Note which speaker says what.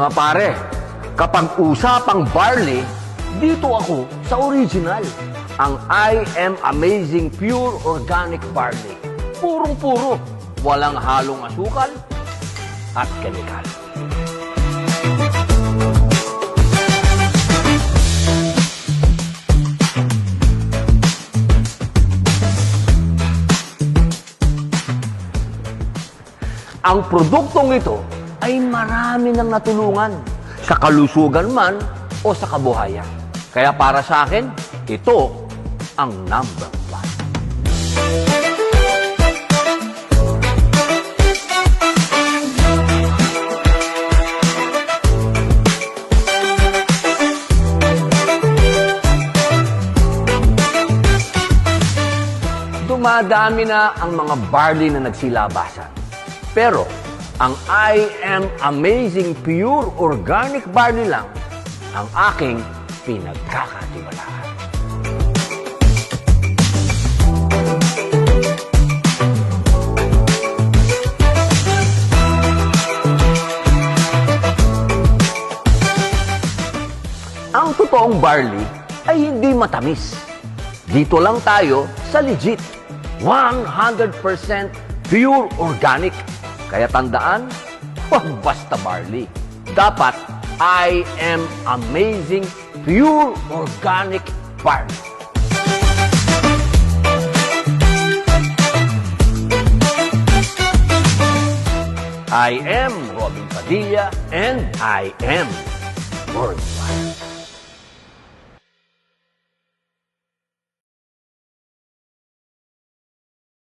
Speaker 1: Mga pare, kapag usapang barley, dito ako sa original. Ang I Am Amazing Pure Organic Barley. Purong-puro, walang halong asukal at kemikal. Ang produktong ito ay marami nang natulungan, sa kalusugan man o sa kabuhayan. Kaya para sa akin, ito ang number one. Dumadami na ang mga barley na nagsilabasan. Pero, ang I Am Amazing Pure Organic Barley lang ang aking pinagkakatiwalaan. Ang totoong barley ay hindi matamis. Dito lang tayo sa legit, 100% pure organic. Kaya tandaan, huwag basta barley. Dapat I Am Amazing Pure Organic Barley. I am Robin Padilla and I am worldwide.